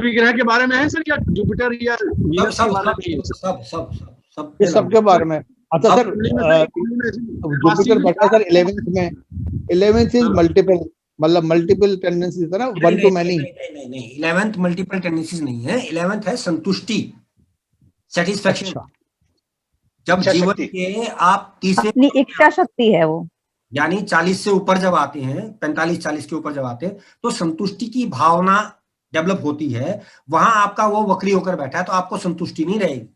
ग्रह के बारे में है सर, या जुपिटर या वीनस के बारे में? ये सबके बारे में। अच्छा सर, जुपिटर बैठा सर 11th में। 11th इज मल्टीपल, मतलब मल्टीपल टेंडेंसीज है ना, वन टू मैनी। नहीं 11th मल्टीपल टेंडेंसीज नहीं है, 11th है संतुष्टि, सेटिस्फैक्शन। जब जीवन के आप तीसरे अपनी इच्छा शक्ति है वो, यानी 40 से ऊपर जब आते हैं, 45-40 के ऊपर जब आते हैं, तो संतुष्टि की भावना डेवलप होती है। वहां आपका वो वक्री होकर बैठा है, तो आपको संतुष्टि नहीं रहेगी।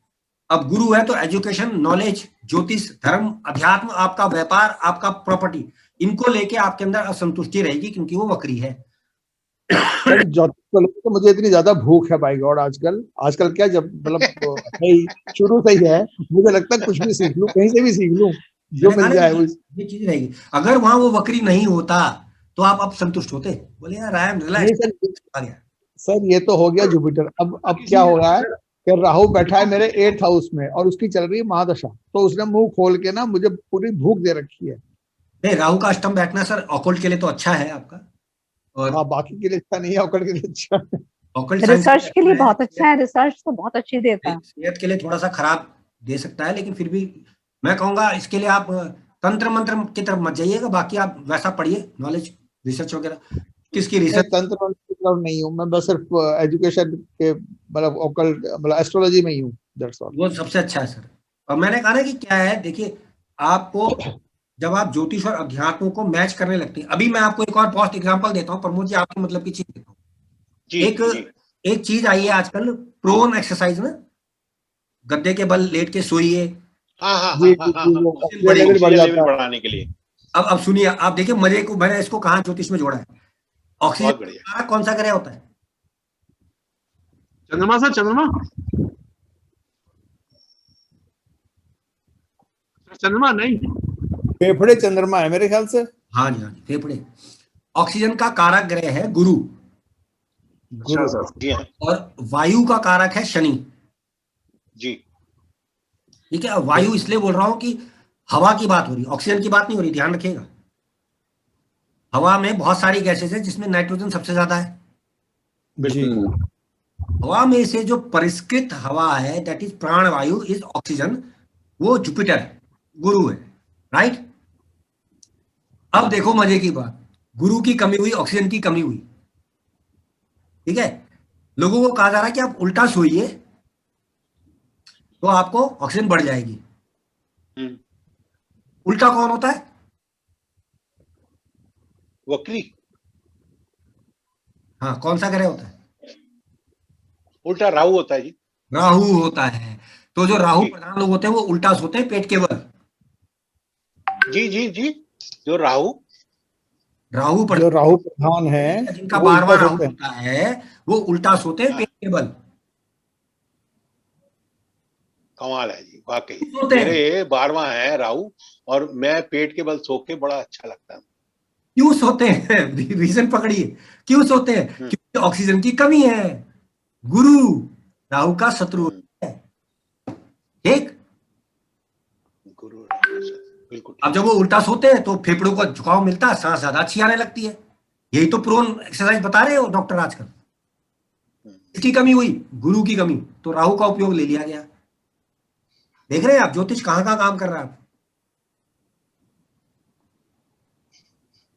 अब गुरु है तो एजुकेशन, नॉलेज, ज्योतिष, धर्म, अध्यात्म, आपका व्यापार, आपका प्रॉपर्टी, इनको लेके आपके अंदर असंतुष्टि रहेगी, क्योंकि वो वक्री है। ज्योतिष तो मुझे इतनी ज्यादा भूख है बाई गॉड आजकल क्या, जब मतलब शुरू से ही है, मुझे लगता है कुछ भी सीख लूं, कहीं से भी सीख लूं, जो मिल जाए वो ये चीज रहेगी। अगर वहां वो वक्री नहीं होता तो आप अब संतुष्ट होते, बोले यार आई एम रिलैक्स आ गया। सर ये तो हो गया जुपिटर। अब क्या हो रहा है कि राहु बैठा है मेरे 8th हाउस में और उसकी चल रही है महादशा, तो उसने मुंह खोल के ना मुझे पूरी भूख दे रखी है। नहीं, राहु का अष्टम बैठना सर ऑकल्ट के लिए तो अच्छा है आपका, और हाँ बाकी के लिए अच्छा नहीं है, ऑकल्ट के लिए अच्छा है। ऑकल्ट रिसर्च के लिए बहुत अच्छा है, रिसर्च तो बहुत अच्छी देता है। सेहत के लिए थोड़ा सा खराब दे सकता है, लेकिन फिर भी मैं कहूंगा इसके लिए आप तंत्र मंत्र की तरफ मत जाइएगा, बाकी आप वैसा पढ़िए, नॉलेज, रिसर्च वगैरह। किसकी रिसर्च? तंत्र मंत्र की तरफ नहीं हूँ मैं, बस सिर्फ एजुकेशन के, मतलब ऑकल्ट, मतलब एस्ट्रोलॉजी में ही हूँ, दैट्स ऑल। वो सबसे अच्छा है सर। और मैंने कहा ना कि क्या है, देखिए आपको जब आप ज्योतिष और अध्यात्म को मैच करने लगते हैं, अभी मैं आपको एक और पोस्ट एग्जांपल देता हूँ प्रमोद जी, आपके मतलब की चीज देता हूँ। एक चीज आई है आजकल, प्रोन एक्सरसाइज में, गद्दे के बल लेट के सोइए, बढ़ाने के लिए। अब सुनिए, आप देखिए मजे को, मैंने इसको कहा ज्योतिष में जोड़ा है। ऑक्सीजन कौन सा ग्रह होता है? चंद्रमा सर, चंद्रमा नहीं, फेफड़े चंद्रमा है मेरे ख्याल से। हाँ जी, हाँ जी, फेफड़े। ऑक्सीजन का कारक ग्रह है गुरु, और वायु का कारक है शनि जी। ठीक है, वायु इसलिए बोल रहा हूं कि हवा की बात हो रही है, ऑक्सीजन की बात नहीं हो रही, ध्यान रखिएगा। हवा में बहुत सारी गैसेस है जिसमें नाइट्रोजन सबसे ज्यादा है। बिल्कुल। हवा में से जो परिष्कृत हवा है, दैट इज प्राण वायु, इज ऑक्सीजन, वो जुपिटर है, गुरु है, राइट। अब देखो मजे की बात, गुरु की कमी हुई, ऑक्सीजन की कमी हुई, ठीक है। लोगों को कहा जा रहा है कि आप उल्टा सोइए तो आपको ऑक्सीजन बढ़ जाएगी। उल्टा कौन होता है? वक्री। हाँ, कौन सा ग्रह होता है? उल्टा राहु होता है जी। राहु होता है। तो जो राहु प्रधान लोग होते हैं वो उल्टा सोते हैं पेट के बल। जी, जो राहु प्रधान है, जिनका 12वां राहु होता है, वो उल्टा सोते हैं पेट के बल। कमाल है जी, वाकई मेरे 12वां है राहु, और मैं पेट के बल सो के बड़ा अच्छा लगता है। क्यों सोते हैं? रीजन पकड़िए, क्यों सोते हैं? क्योंकि ऑक्सीजन की कमी है। गुरु राहु का शत्रु है, ठीक। गुरु बिल्कुल। अब जब वो उल्टा सोते हैं तो फेफड़ों को झुकाव मिलता है, सांस ज्यादा अच्छी आने लगती है। यही तो प्रोन एक्सरसाइज बता रहे हो डॉक्टर आजकल। इसकी कमी हुई, गुरु की कमी, तो राहु का उपयोग ले लिया गया। देख रहे हैं आप ज्योतिष कहां काम कर रहा है।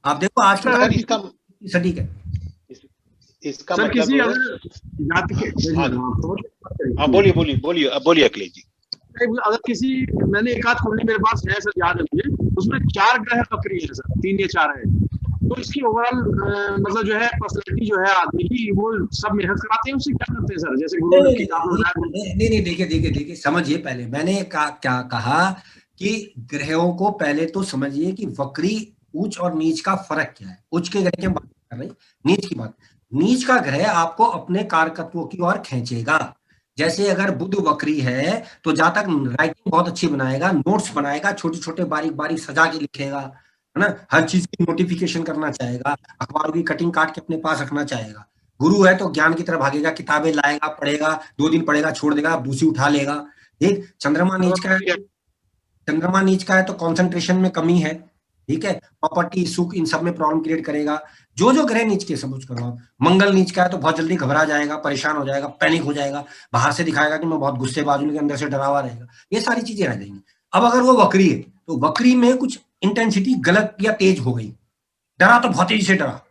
आप देखो आज का सटीक है इसका मतलब किसी जाति के। बोलिए अखिलेश जी। अगर किसी, मैंने एक आध कुंडली मेरे पास है सर, याद है मुझे, उसमें 4 ग्रह वक्री है सर, 3 या 4 है, तो इसकी ओवरऑल मतलब जो है पर्सनैलिटी जो है आदमी की, वो सब मेहनत कराते हैं, उससे क्या करते हैं सर? जैसे गुरु की नहीं, देखिए समझिए, पहले मैंने क्या कहा कि ग्रहों को पहले तो समझिए कि वक्री, उच्च और नीच का फर्क क्या है। उच्च के ग्रह की बात कर रहे, नीच की बात। नीच का ग्रह आपको अपने कारकत्वों की ओर खींचेगा। जैसे अगर बुध वक्री है तो जहां तक राइटिंग बहुत अच्छी बनाएगा, नोट्स बनाएगा, छोटे छोटे बारीक बारीक सजा के लिखेगा, है ना, हर चीज की नोटिफिकेशन करना चाहेगा, अखबारों की कटिंग काट के अपने पास रखना चाहेगा। गुरु है तो ज्ञान की तरफ भागेगा, किताबें लाएगा, पढ़ेगा, 2 दिन पढ़ेगा, छोड़ देगा, दूसरी उठा लेगा। ठीक। चंद्रमा नीच का है तो कंसंट्रेशन में कमी है, ठीक है, प्रॉपर्टी, सुख, इन सब में प्रॉब्लम क्रिएट करेगा। जो जो ग्रह नीच के समझ करो आप, मंगल नीच का है तो बहुत जल्दी घबरा जाएगा, परेशान हो जाएगा, पैनिक हो जाएगा, बाहर से दिखाएगा कि मैं बहुत गुस्सेबाज हूं, अंदर से डरावा रहेगा, ये सारी चीजें आ जाएंगी। अब अगर वो वक्री है तो वक्री में कुछ इंटेंसिटी गलत या तेज हो गई, डरा तो बहुत तेजी से डरा,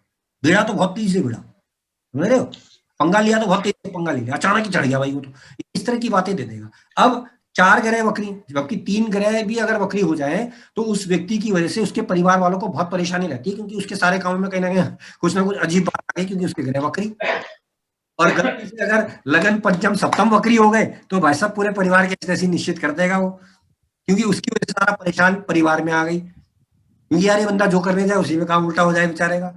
भिड़ा तो बहुत तेजी से भिड़ा, समझ रहे हो, पंगा लिया तो बहुत तेजी से पंगा लिया, अचानक ही चढ़ गया भाई वो, तो इस तरह की बातें दे देगा। अब 4 ग्रह वक्री, जबकि 3 ग्रह भी अगर वक्री हो जाए तो उस व्यक्ति की वजह से उसके परिवार वालों को बहुत परेशानी रहती है, क्योंकि उसके सारे कामों में कहीं ना कहीं कुछ ना कुछ अजीब बात आ गई, क्योंकि उसके ग्रह वक्री। और गलती से अगर लगन, पंचम, सप्तम वक्री हो गए तो भाई साहब पूरे परिवार की जैसी निश्चित कर देगा वो, क्योंकि उसकी वजह से सारा परेशान परिवार में आ गई, क्योंकि यार ये बंदा जो करने जाए उसी में काम उल्टा हो जाए बेचारे का।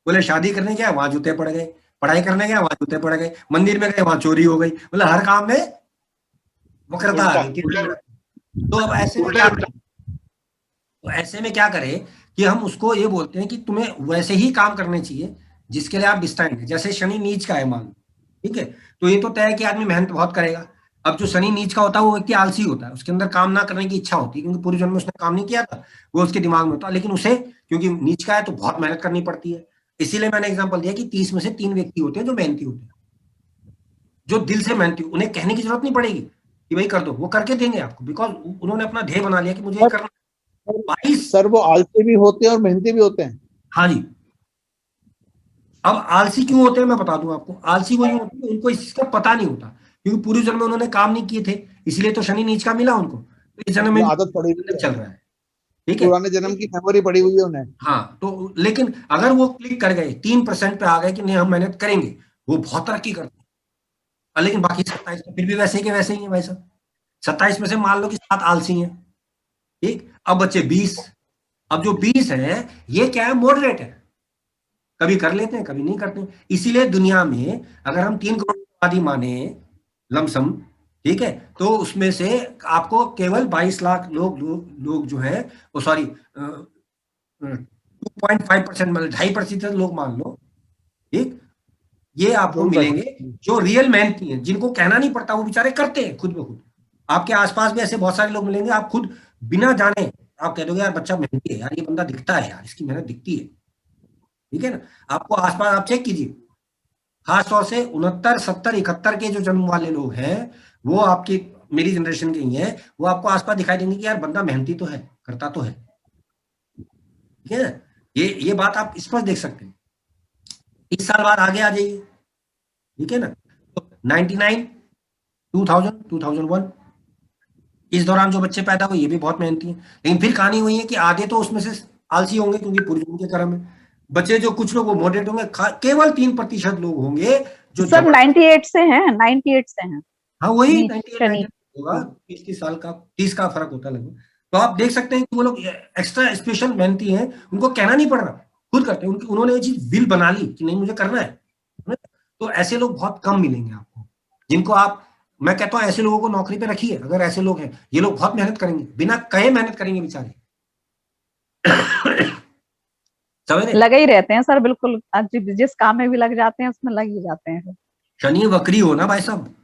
बोले शादी करने गया वहां जूते पड़ गए, पढ़ाई करने गया वहां जूते पड़ गए, मंदिर में गए वहां चोरी हो गई, मतलब हर काम में वक्रता आ गई। तो अब ऐसे में क्या करें, तो ऐसे में क्या करें कि हम उसको ये बोलते हैं कि तुम्हें वैसे ही काम करने चाहिए जिसके लिए आप डिस्टाइंड है। जैसे शनि नीच का है मान, ठीक है, तो ये तो तय है कि आदमी मेहनत बहुत करेगा। अब जो शनि नीच का होता है वो व्यक्ति आलसी होता है, उसके अंदर काम ना करने की इच्छा होती है, क्योंकि पूरे जन्म में उसने काम नहीं किया था, वो उसके दिमाग में होता है, लेकिन उसे क्योंकि नीच का है तो बहुत मेहनत करनी पड़ती है। इसीलिए मैंने एग्जाम्पल दिया कि 30 में से 3 व्यक्ति होते हैं जो मेहनती होते हैं, जो दिल से मेहनती, उन्हें कहने की जरूरत नहीं पड़ेगी कि भाई कर दो, वो करके देंगे आपको, बिकॉज उन्होंने अपना ध्येय बना लिया कि मुझे करना। सर वो आलसी भी होते हैं और मेहनती भी होते हैं। हाँ जी। अब आलसी क्यों होते हैं मैं बता दूं आपको, आलसी वही होते हैं उनको इसका पता नहीं होता, क्योंकि पूरे जन्म में उन्होंने काम नहीं किए थे, इसलिए तो शनि नीच का मिला उनको, तो इस जन्म में आदत पड़ी हुई चल रहा है, ठीक है, पुराने जन्म की मेमोरी पड़ी हुई है उन्हें। हाँ। तो लेकिन अगर वो क्लिक कर गए 3% पे आ गए कि नहीं हम मेहनत करेंगे, वो बहुत तरक्की करते हैं। लेकिन बाकी 27 फिर भी वैसे ही के वैसे ही है भाई साहब। 27 में से मान लो कि 7 आलसी हैं, ठीक, अब बच्चे 20। अब जो 20 है ये क्या है, मॉडरेट है, कभी कर लेते हैं कभी नहीं करते। इसीलिए दुनिया में अगर हम 3 करोड़ आबादी माने लमसम, ठीक है, तो उसमें से आपको केवल 22 लाख लोग जो है वो सॉरी 2.5%, मतलब 2.5% लोग मान लो, ठीक, ये आपको मिलेंगे जो रियल मेहनती हैं, जिनको कहना नहीं पड़ता, वो बेचारे करते हैं खुद ब खुद। आपके आसपास भी ऐसे बहुत सारे लोग मिलेंगे, आप खुद बिना जाने आप कह दोगे यार बच्चा मेहनती है, यार ये बंदा दिखता है, यार इसकी मेहनत दिखती है, ठीक है ना। आपको आसपास आप चेक कीजिए, खासतौर से 69, 70, 71 के जो जन्म वाले लोग हैं, वो आपकी मेरी जनरेशन के ही हैं, वो आपको आसपास दिखाई देंगे कि यार बंदा मेहनती तो है, करता तो है, ठीक है ना। ये बात आप स्पष्ट देख सकते हैं। 30 साल बाद आगे आ जाइए, ठीक है ना, तो 99, 2000, 2001, इस दौरान जो बच्चे पैदा हुए ये भी बहुत मेहनती हैं, लेकिन फिर कहानी हुई है कि आधे तो उसमें से आलसी होंगे, क्योंकि पूर्वजों के कर्म में बच्चे जो कुछ लोग वो मॉडरेट होंगे, केवल 3% लोग होंगे जो सब 98 से हैं, 98 से हैं। हाँ वही नीच, 98 शनि। होगा, 30 साल का, 30 का फर्क होता है लगभग। तो आप देख सकते हैं कि वो लोग एक्स्ट्रा स्पेशल मेहनती हैं, उनको कहना नहीं पड़ रहा, खुद करते हैं, उन्होंने ये चीज विल बना ली कि नहीं मुझे करना है। तो ऐसे लोग बहुत कम मिलेंगे आपको, जिनको आप, मैं कहता हूँ ऐसे लोगों को नौकरी पे रखिए। अगर ऐसे लोग हैं, ये लोग बहुत मेहनत करेंगे, बिना कहे मेहनत करेंगे बेचारे। लगे ही रहते हैं सर, बिल्कुल जिस काम में भी लग जाते हैं उसमें लग ही जाते हैं। शनि वक्री हो ना भाई साहब,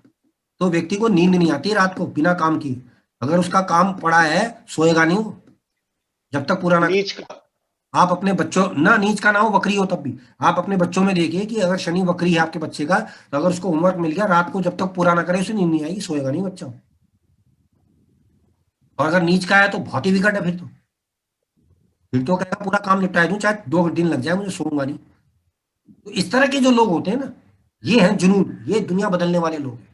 तो व्यक्ति को नींद नहीं आती रात को बिना काम की। अगर उसका काम पड़ा है सोएगा नहीं वो, जब तक पूरा ना। नीच का, आप अपने बच्चों, ना नीच का ना हो, वक्री हो तब भी, आप अपने बच्चों में देखिए कि अगर शनि वक्री है आपके बच्चे का, तो अगर उसको होमवर्क मिल गया रात को, जब तक पूरा ना करे उसे नींद नहीं आएगी, सोएगा नहीं बच्चा। और अगर नीच का है तो बहुत ही विकट है, फिर तो कहेगा पूरा काम निपटा दूं चाहे 2 दिन लग जाए, मुझे सोऊंगा नहीं। तो इस तरह के जो लोग होते हैं ना, ये हैं जुनून, ये दुनिया बदलने वाले लोग हैं।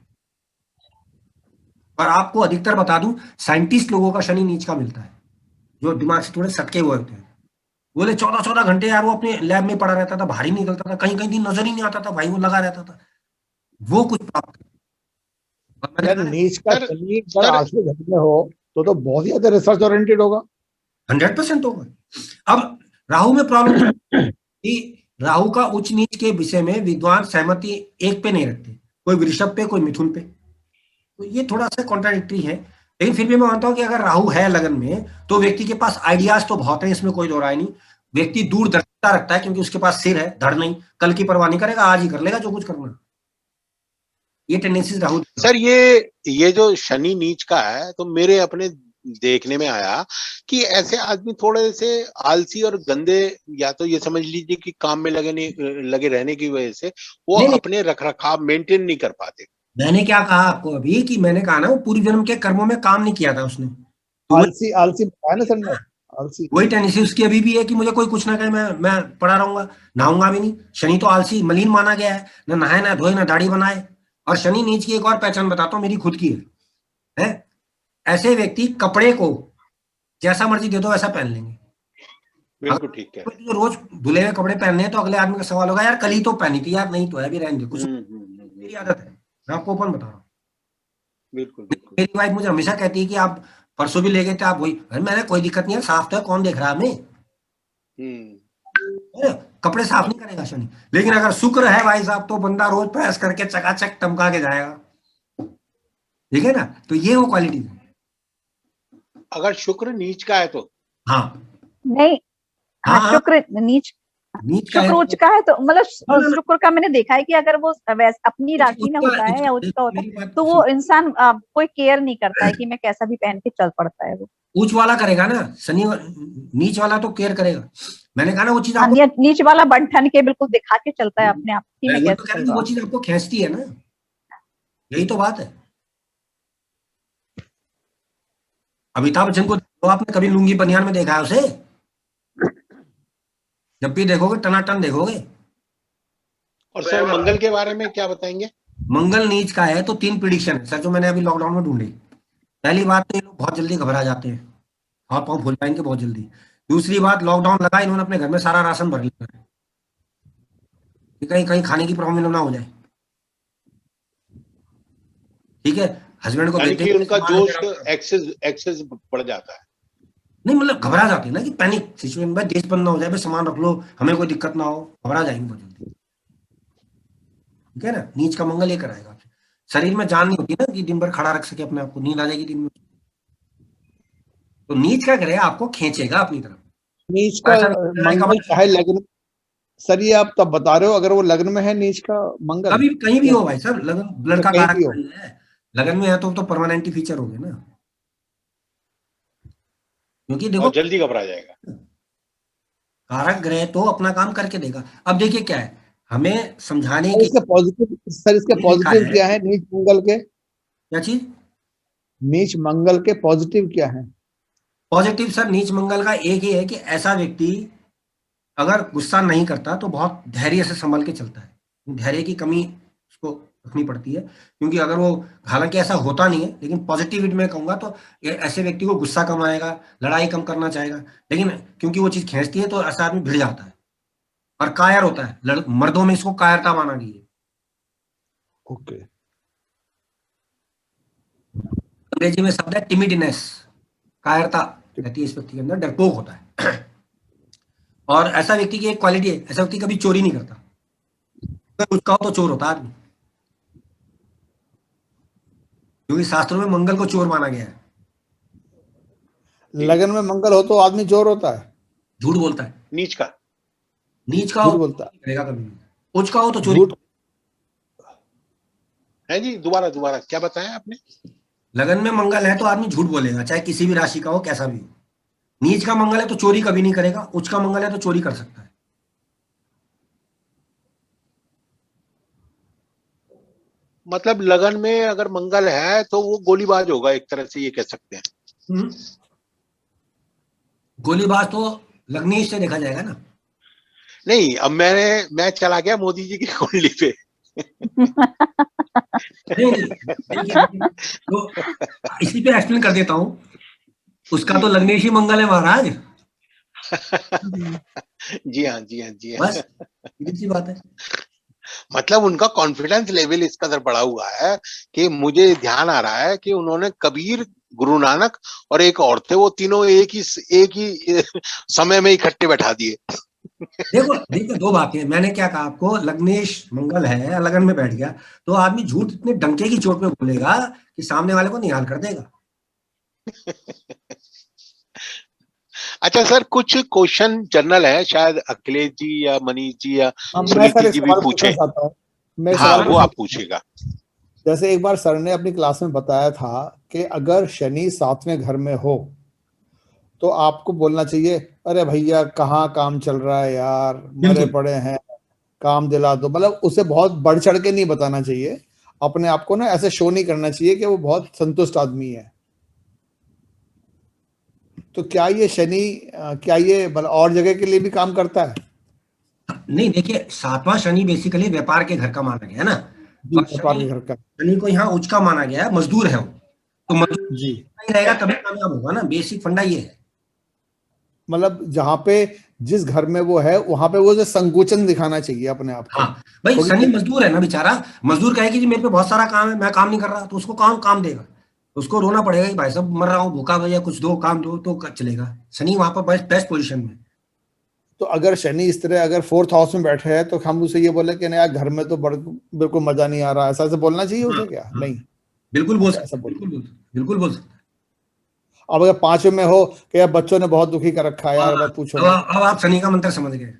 और आपको अधिकतर बता दूं, साइंटिस्ट लोगों का शनि नीच का मिलता है, जो दिमाग से थोड़े सटके हुए होते हैं। बोले 14-14 घंटे यार वो अपने लैब में पड़ा रहता था, बाहर ही निकलता था, कहीं कहीं दिन नजर ही नहीं आता था भाई, वो लगा रहता था, वो कुछ प्राप्त। यार नीच का शनि अगर 8वें घर में हो तो बहुत ही ज्यादा रिसर्च ओरिएंटेड होगा। 100% होगा। अब राहु में प्रॉब्लम कि राहु का उच्च नीच के विषय में विद्वान सहमति एक पे नहीं रखते, कोई वृषभ पे कोई मिथुन पे, तो ये थोड़ा सा कॉन्ट्राडिक्टरी है। लेकिन फिर भी मैं मानता हूं कि अगर राहु है लगन में तो व्यक्ति के पास आइडियाज तो बहुत है, इसमें कोई दो राय नहीं। व्यक्ति दूरदर्शिता रखता है क्योंकि उसके पास सिर है, धड़ नहीं, कल की परवाह नहीं करेगा, आज ही कर लेगा जो कुछ करना। ये टेंडेंसीज राहु। सर ये जो शनि नीच का है, तो मेरे अपने देखने में आया कि ऐसे आदमी थोड़े से आलसी और गंदे, या तो ये समझ लीजिए कि काम में लगे रहने की वजह से वो नहीं, अपने रखरखाव मेंटेन नहीं कर पाते। मैंने क्या कहा आपको अभी कि मैंने कहा ना वो पूर्व जन्म के कर्मों में काम नहीं किया था उसने, तो आलसी आलसी बताया ना सर ने, आलसी। वही टेंडेंसी उसकी अभी भी है कि मुझे कोई कुछ ना कहे, मैं पड़ा रहूंगा, नहाऊंगा भी नहीं। शनि तो आलसी मलिन माना गया है, ना नहाए ना धोए ना दाढ़ी बनाए। और शनि नीच की एक और पहचान बताता हूँ, मेरी खुद की है। ऐसे व्यक्ति कपड़े को जैसा मर्जी दे दो वैसा पहन लेंगे। बिल्कुल ठीक है। तो रोज धुले हुए कपड़े पहनने हैं तो अगले आदमी का सवाल होगा, यार कल ही तो पहनी थी यार, नहीं तो है, अभी रहने दे, कुछ मेरी आदत है, मैं आपको ओपन बता रहा हूँ। बिल्कुल मेरी वाइफ मुझे हमेशा कहती है कि आप परसों भी ले गए थे, आप वही। अरे मैंने कोई दिक्कत नहीं है, साफ तो है, कौन देख रहा है हमें। कपड़े साफ नहीं करेगा शनि, लेकिन अगर शुक्र है भाई साहब तो बंदा रोज प्रेस करके चकाचक टमका के जाएगा, ठीक है ना। तो ये वो क्वालिटी है। अगर शुक्र नीच का है तो हाँ नहीं, हाँ शुक्र नीच शुक्र उच्च का है तो मतलब शुक्र का मैंने देखा है कि अगर वो अपनी राशि में होता है या उच्च का होता है तो वो इंसान कोई केयर नहीं करता है कि मैं कैसा भी पहन के चल पड़ता है। वो उच्च वाला करेगा ना, शनि नीच वाला तो केयर करेगा। मैंने कहा ना वो चीज आपको, नीच वाला बन ठन के बिल्कुल दिखा के चलता है अपने आप की मैं कैसे चल रहा हूं। वो चीज आपको खींचती है ना, यही तो बात है। अमिताभ बच्चन को तो आपने कभी लुंगी बनियान में देखा है उसे? जब भी देखोगे टनाटन देखोगे। और सर मंगल के बारे में क्या बताएंगे? मंगल नीच का है तो 3 प्रिडिक्शन है सर जो मैंने अभी लॉकडाउन में ढूंढी। पहली बात तो ये लोग बहुत जल्दी घबरा जाते हैं, हाथ पांव फूल पाएंगे बहुत जल्दी। दूसरी बात, लॉकडाउन लगा, इन्होंने अपने घर में सारा राशन भर लिया है कि कहीं कहीं खाने की प्रॉब्लम ना हो जाए, ठीक है। हस्बैंड को यानी कि उनका जोश एक्सेस बढ़ जाता है। नहीं मतलब घबरा जाते हैं ना कि पैनिक सिचुएशन, भाई देश बंद ना हो जाए, भाई सामान रख लो, हमें कोई दिक्कत ना हो, घबरा जाएंगे बहुत जल्दी, ठीक है ना। नीच का मंगल ये कराएगा आपसे। शरीर में जान नहीं होती ना कि दिन भर खड़ा रख सके अपने आप को, नींद आ जाएगी दिन में। तो नीच क्या करेगा, आपको खींचेगा अपनी तरफ। नीच का मंगल चाहे लग्न, सर ये आप तब बता रहे हो अगर वो लग्न में है नीच का मंगल, कभी कहीं भी हो भाई साहब, लगन लड़का कारक है, लगन में है तो परमानेंट फीचर हो गए ना, क्योंकि देखो जल्दी घबरा जाएगा। कारक ग्रह तो अपना काम करके देगा। अब देखिए क्या है, हमें समझाने की इसके पॉजिटिव, सर इसके पॉजिटिव क्या है नीच मंगल के? क्या चीज? नीच मंगल के पॉजिटिव क्या है? पॉजिटिव सर नीच मंगल का एक ही है कि ऐसा व्यक्ति अगर गुस्सा नहीं करता तो बहुत धैर्य से संभल के चलता है। धैर्य की कमी उसको रखनी पड़ती है, क्योंकि अगर वो, हालांकि ऐसा होता नहीं है, लेकिन पॉजिटिविटी में कहूंगा तो ऐसे व्यक्ति को गुस्सा कम आएगा, लड़ाई कम करना चाहेगा, लेकिन क्योंकि वो चीज खींचती है तो ऐसा आदमी भिड़ जाता है और कायर होता है। मर्दों में इसको कायरता माना गई है। ओके। अंग्रेजी में शब्द है टिमिडनेस, कायरता रहती है इस व्यक्ति के अंदर, डरपोक होता है। और ऐसा व्यक्ति की एक क्वालिटी है, ऐसा व्यक्ति कभी चोरी नहीं करता, अगर उसका हो तो चोर होता आदमी, क्योंकि शास्त्रों में मंगल को चोर माना गया है। लगन में मंगल हो तो आदमी चोर होता है, झूठ बोलता है। नीच का झूठ बोलता है कभी, उच्च का हो तो चोरी है। जी दोबारा क्या बताया आपने? लगन में मंगल है तो आदमी झूठ बोलेगा, चाहे किसी भी राशि का हो, कैसा भी हो। नीच का मंगल है तो चोरी कभी नहीं करेगा, उच्च का मंगल है तो चोरी कर सकता है। मतलब लगन में अगर मंगल है तो वो गोलीबाज होगा, एक तरह से ये कह सकते हैं। गोलीबाज तो लग्नेश से देखा जाएगा ना। नहीं, अब मैं चला गया मोदी जी की कुंडली पे। नहीं, तो इसी पे एक्सप्लेन कर देता हूं, उसका तो लग्नेश ही मंगल है महाराज। जी हाँ। बस सीधी बात है। मतलब उनका कॉन्फिडेंस लेवल इस कदर बढ़ा हुआ है कि मुझे ध्यान आ रहा है कि उन्होंने कबीर, गुरु नानक और एक और थे, वो तीनों एक ही समय में इकट्ठे बैठा दिए। देखो 2 बातें, मैंने क्या कहा आपको, लग्नेश मंगल है, लगन में बैठ गया तो आदमी झूठ इतने डंके की चोट में बोलेगा कि सामने वाले को निहाल कर देगा। अच्छा सर, कुछ क्वेश्चन जनरल है, शायद अखिलेश जी या मनीष जी या सुनीति जी भी पूछे। हाँ वो आप पूछेगा। जैसे एक बार सर ने अपनी क्लास में बताया था कि अगर शनि 7वें घर में हो तो आपको बोलना चाहिए, अरे भैया कहाँ काम चल रहा है यार, मरे पड़े हैं, काम दिला दो। मतलब उसे बहुत बढ़ चढ़ के नहीं बताना चाहिए, अपने आप को ना ऐसे शो नहीं करना चाहिए कि वो बहुत संतुष्ट आदमी है। तो क्या ये शनि क्या ये मतलब और जगह के लिए भी काम करता है? नहीं, देखिए 7वां शनि बेसिकली व्यापार के घर का माना गया है ना, व्यापार के घर का शनि को यहाँ उच्च का माना गया है, मजदूर है वो, तो मजदूर जी रहेगा तभी कामयाब होगा ना, बेसिक फंडा ये है। मतलब जहाँ पे जिस घर में वो है वहां पे वो जो संकोचन दिखाना चाहिए अपने आप को। हाँ भाई, शनि मजदूर है ना बेचारा, मजदूर कहेगी जी मेरे पे बहुत सारा काम है, मैं काम नहीं कर रहा, तो उसको काम देगा, उसको रोना पड़ेगा कि भाई साहब मर रहा हूँ, भूखा, भैया कुछ दो, काम दो, तो चलेगा। शनि वहां पर बेस्ट पोजीशन में। तो अगर शनि इस तरह अगर 4th हाउस में बैठे हैं तो हम उसे ये बोले कि नहीं यार घर में तो बिल्कुल मजा नहीं आ रहा, ऐसा ऐसे बोलना चाहिए उसे क्या? नहीं, बिल्कुल बोल ऐसा सकते, बोल बिल्कुल बोल सकते। अब अगर 5वें में हो कि यार बच्चों ने बहुत दुखी कर रखा है यार, मैं पूछो अब आप शनि का मंत्र समझ गए।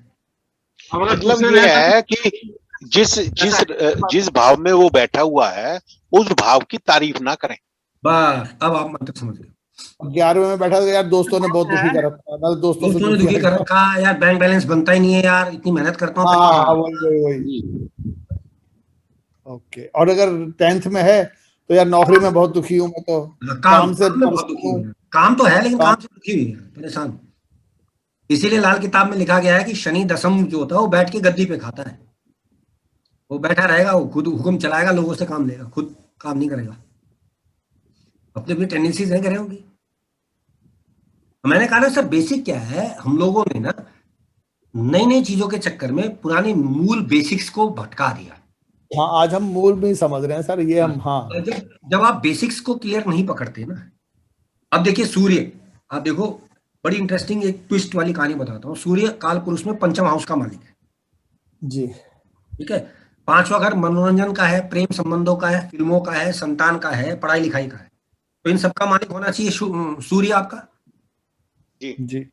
मतलब ये है कि जिस भाव में वो बैठा हुआ है उस भाव की तारीफ ना करें। बस अब आप मंत्र समझ गए। 11वें में बैठा तो यार दोस्तों ने बहुत दुखी कर रखा है, दोस्तों से दुखी कर रखा है यार, बैंक बैलेंस बनता ही नहीं है यार, इतनी मेहनत करता हूँ। हाँ वही। ओके, और अगर 10th में है तो यार नौकरी में बहुत दुखी हूँ मैं, तो काम से बहुत दुखी हूँ, काम तो है लेकिन काम से दुखी हुई है, परेशान। इसीलिए लाल किताब में लिखा गया है कि शनि दशम जो होता है वो बैठ के गद्दी पे खाता है, वो बैठा रहेगा, वो खुद हुक्म चलाएगा, लोगों से काम लेगा, खुद काम नहीं करेगा, अपनी अपनी टेंडेंसीज है ग्रहों की। मैंने कहा ना सर, बेसिक क्या है, हम लोगों ने ना नई नई चीजों के चक्कर में पुरानी मूल बेसिक्स को भटका दिया। हाँ, आज हम मूल भी समझ रहे हैं सर, ये हम हाँ जब आप बेसिक्स को क्लियर नहीं पकड़ते ना, अब देखिए सूर्य, आप देखो बड़ी इंटरेस्टिंग एक ट्विस्ट वाली कहानी बताता हूँ। सूर्य काल पुरुष में पंचम हाउस का मालिक है जी, ठीक है। 5वां घर मनोरंजन का है, प्रेम संबंधों का है, फिल्मों का है, संतान का है, पढ़ाई लिखाई का है, तो इन सबका मालिक होना चाहिए सूर्य आपका। जी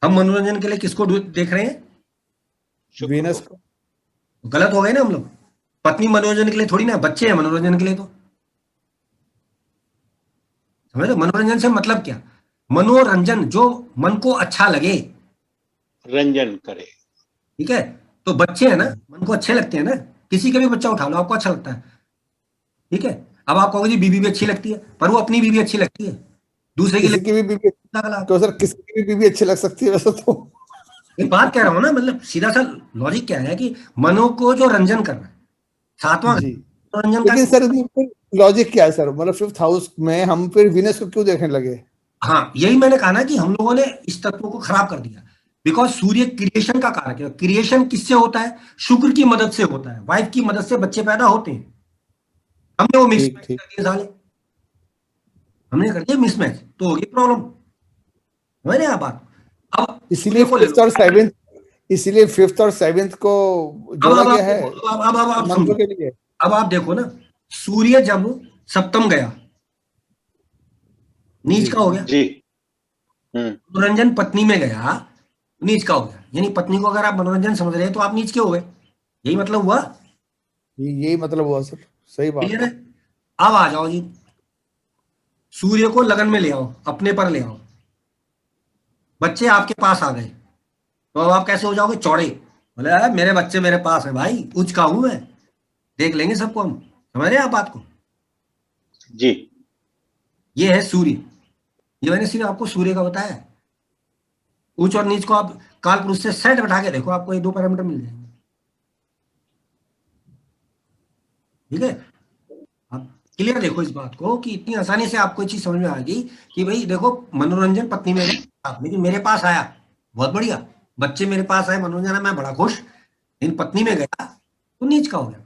हम मनोरंजन के लिए किसको देख रहे हैं? वीनस को। गलत हो गए ना हम लोग, पत्नी मनोरंजन के लिए थोड़ी ना, बच्चे हैं मनोरंजन के लिए, तो समझ लो मनोरंजन से मतलब क्या, मनोरंजन जो मन को अच्छा लगे, रंजन करे, ठीक है। तो बच्चे हैं ना, मन को अच्छे लगते हैं ना, किसी का भी बच्चा उठा लो आपको अच्छा लगता है, ठीक है। अब आप कहोगे जी बीवी भी अच्छी लगती है, पर वो अपनी बीवी अच्छी लगती है, दूसरे की भी बीवी तो सर किसी की भी बीवी अच्छी लग सकती है वैसे तो। एक बात कह रहा हूं ना, मतलब सीधा सा लॉजिक क्या है कि मनो को जो रंजन करना है, 7वां रंजन का, लेकिन सर लॉजिक क्या है सर, मतलब 5th हाउस में हम फिर वीनस को क्यों देखने लगे? हाँ यही मैंने कहा ना कि हम लोगों ने इस तत्व को खराब कर दिया, बिकॉज सूर्य क्रिएशन का कारक है। क्रिएशन किससे होता है? शुक्र की मदद से होता है, वाइफ की मदद से बच्चे पैदा होते हैं। हमने वो मिसमैच कर दिया साले, हमने कर दिया मिसमैच, तो होगी प्रॉब्लम। समझ आप बात? अब इसीलिए 5th और 7th, इसीलिए 5th और 7th को जोड़ा गया है मंत्रों के लिए। अब आप देखो ना, सूर्य जब सप्तम गया, नीच का हो गया जी। मनोरंजन पत्नी में गया, नीच का हो गया, यानी पत्नी को अगर आप मनोरंजन समझ रहे हैं तो आप नीच के हो गए, यही मतलब हुआ। यही मतलब हुआ सर, सही बात है। अब आ जाओ जी, सूर्य को लगन में ले आओ, अपने पर ले आओ, बच्चे आपके पास आ गए, तो अब आप कैसे हो जाओगे? चौड़े, बोले मेरे बच्चे मेरे पास है भाई, उच्च का हूं मैं, देख लेंगे सबको हम। समझ रहे हैं आप बात को? जी, ये है सूर्य, ये मैंने सिर्फ आपको सूर्य का बताया। उच्च और नीच को आप काल पुरुष से सेट बैठा के देखो, आपको ये 2 पैरामीटर मिल जाएंगे, ठीक है। आप क्लियर देखो इस बात को कि इतनी आसानी से आपको चीज समझ में आ गई कि भाई देखो, मनोरंजन पत्नी में गया, लेकिन मेरे पास आया, बहुत बढ़िया, बच्चे मेरे पास आए, मनोरंजन है, मैं बड़ा खुश, लेकिन पत्नी में गया तो नीच का हो गया।